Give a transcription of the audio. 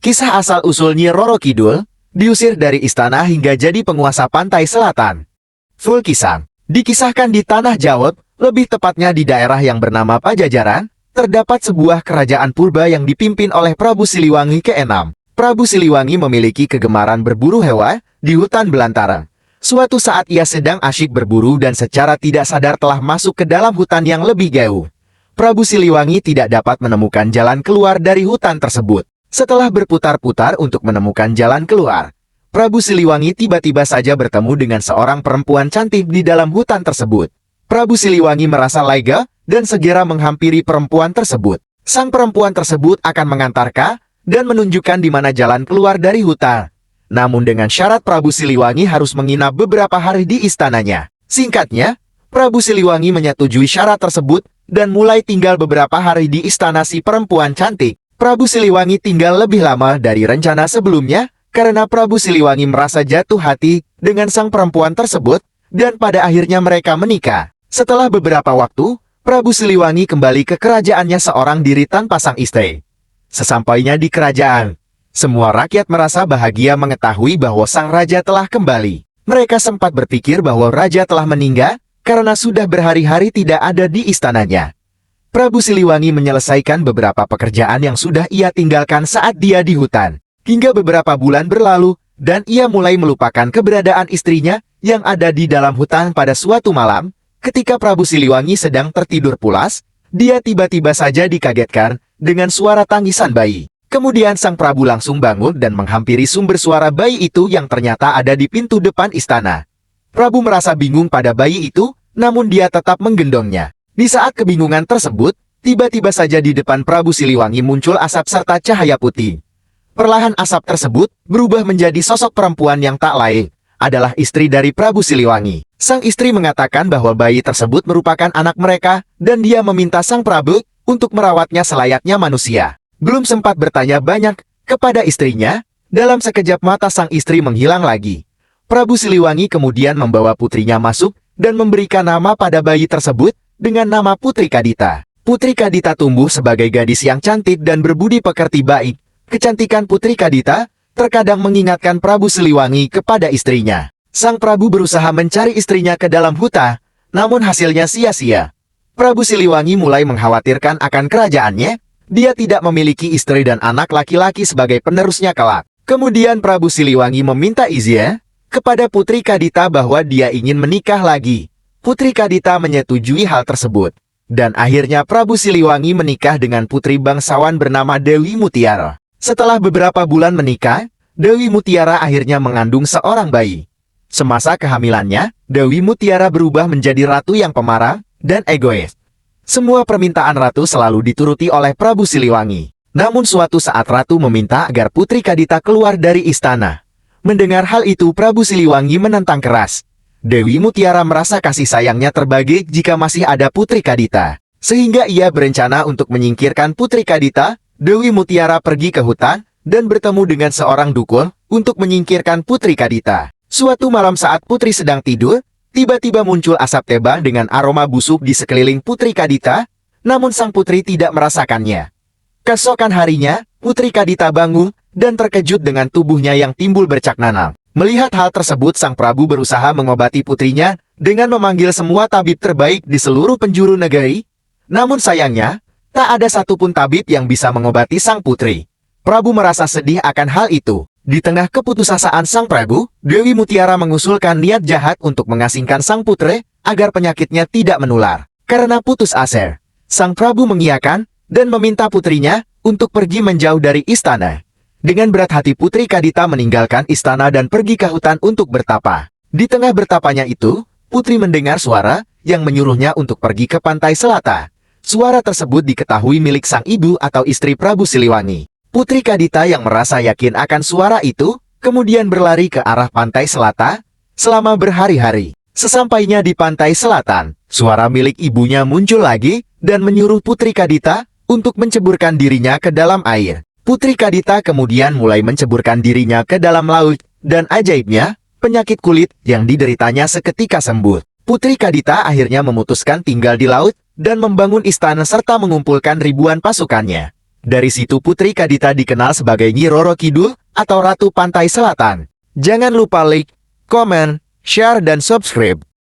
Kisah asal-usul Nyi Roro Kidul, diusir dari istana hingga jadi penguasa pantai selatan. Full Kisang, dikisahkan di Tanah Jawa, lebih tepatnya di daerah yang bernama Pajajaran, terdapat sebuah kerajaan purba yang dipimpin oleh Prabu Siliwangi ke-6. Prabu Siliwangi memiliki kegemaran berburu hewan di hutan belantara. Suatu saat ia sedang asyik berburu dan secara tidak sadar telah masuk ke dalam hutan yang lebih jauh. Prabu Siliwangi tidak dapat menemukan jalan keluar dari hutan tersebut. Setelah berputar-putar untuk menemukan jalan keluar, Prabu Siliwangi tiba-tiba saja bertemu dengan seorang perempuan cantik di dalam hutan tersebut. Prabu Siliwangi merasa lega dan segera menghampiri perempuan tersebut. Sang perempuan tersebut akan mengantarkan dan menunjukkan di mana jalan keluar dari hutan. Namun dengan syarat Prabu Siliwangi harus menginap beberapa hari di istananya. Singkatnya, Prabu Siliwangi menyetujui syarat tersebut dan mulai tinggal beberapa hari di istana si perempuan cantik. Prabu Siliwangi tinggal lebih lama dari rencana sebelumnya karena Prabu Siliwangi merasa jatuh hati dengan sang perempuan tersebut dan pada akhirnya mereka menikah. Setelah beberapa waktu, Prabu Siliwangi kembali ke kerajaannya seorang diri tanpa sang istri. Sesampainya di kerajaan, semua rakyat merasa bahagia mengetahui bahwa sang raja telah kembali. Mereka sempat berpikir bahwa raja telah meninggal karena sudah berhari-hari tidak ada di istananya. Prabu Siliwangi menyelesaikan beberapa pekerjaan yang sudah ia tinggalkan saat dia di hutan. Hingga beberapa bulan berlalu, dan ia mulai melupakan keberadaan istrinya yang ada di dalam hutan. Pada suatu malam, ketika Prabu Siliwangi sedang tertidur pulas, dia tiba-tiba saja dikagetkan dengan suara tangisan bayi. Kemudian sang Prabu langsung bangun dan menghampiri sumber suara bayi itu yang ternyata ada di pintu depan istana. Prabu merasa bingung pada bayi itu, namun dia tetap menggendongnya. Di saat kebingungan tersebut, tiba-tiba saja di depan Prabu Siliwangi muncul asap serta cahaya putih. Perlahan asap tersebut berubah menjadi sosok perempuan yang tak lain adalah istri dari Prabu Siliwangi. Sang istri mengatakan bahwa bayi tersebut merupakan anak mereka dan dia meminta sang Prabu untuk merawatnya selayaknya manusia. Belum sempat bertanya banyak kepada istrinya, dalam sekejap mata sang istri menghilang lagi. Prabu Siliwangi kemudian membawa putrinya masuk dan memberikan nama pada bayi tersebut dengan nama Putri Kadita. Putri Kadita tumbuh sebagai gadis yang cantik dan berbudi pekerti baik. Kecantikan Putri Kadita terkadang mengingatkan Prabu Siliwangi kepada istrinya. Sang Prabu berusaha mencari istrinya ke dalam hutan, namun hasilnya sia-sia. Prabu Siliwangi mulai mengkhawatirkan akan kerajaannya. Dia tidak memiliki istri dan anak laki-laki sebagai penerusnya kelak. Kemudian Prabu Siliwangi meminta izin kepada Putri Kadita bahwa dia ingin menikah lagi. Putri Kadita menyetujui hal tersebut. Dan akhirnya Prabu Siliwangi menikah dengan putri bangsawan bernama Dewi Mutiara. Setelah beberapa bulan menikah, Dewi Mutiara akhirnya mengandung seorang bayi. Semasa kehamilannya, Dewi Mutiara berubah menjadi ratu yang pemarah dan egois. Semua permintaan ratu selalu dituruti oleh Prabu Siliwangi. Namun suatu saat ratu meminta agar Putri Kadita keluar dari istana. Mendengar hal itu Prabu Siliwangi menentang keras. Dewi Mutiara merasa kasih sayangnya terbagi jika masih ada Putri Kadita. Sehingga ia berencana untuk menyingkirkan Putri Kadita. Dewi Mutiara pergi ke hutan dan bertemu dengan seorang dukun untuk menyingkirkan Putri Kadita. Suatu malam saat Putri sedang tidur, tiba-tiba muncul asap tebal dengan aroma busuk di sekeliling Putri Kadita, namun sang putri tidak merasakannya. Keesokan harinya, Putri Kadita bangun dan terkejut dengan tubuhnya yang timbul bercak nanam. Melihat hal tersebut, sang Prabu berusaha mengobati putrinya dengan memanggil semua tabib terbaik di seluruh penjuru negeri. Namun sayangnya, tak ada satupun tabib yang bisa mengobati sang putri. Prabu merasa sedih akan hal itu. Di tengah keputusasaan sang Prabu, Dewi Mutiara mengusulkan niat jahat untuk mengasingkan sang putri agar penyakitnya tidak menular. Karena putus asa, sang Prabu mengiyakan dan meminta putrinya untuk pergi menjauh dari istana. Dengan berat hati Putri Kadita meninggalkan istana dan pergi ke hutan untuk bertapa. Di tengah bertapanya itu, Putri mendengar suara yang menyuruhnya untuk pergi ke pantai selatan. Suara tersebut diketahui milik sang ibu atau istri Prabu Siliwangi. Putri Kadita yang merasa yakin akan suara itu, kemudian berlari ke arah pantai selatan selama berhari-hari. Sesampainya di pantai selatan, suara milik ibunya muncul lagi dan menyuruh Putri Kadita untuk menceburkan dirinya ke dalam air. Putri Kadita kemudian mulai menceburkan dirinya ke dalam laut, dan ajaibnya, penyakit kulit yang dideritanya seketika sembuh. Putri Kadita akhirnya memutuskan tinggal di laut, dan membangun istana serta mengumpulkan ribuan pasukannya. Dari situ Putri Kadita dikenal sebagai Nyi Roro Kidul atau Ratu Pantai Selatan. Jangan lupa like, komen, share, dan subscribe.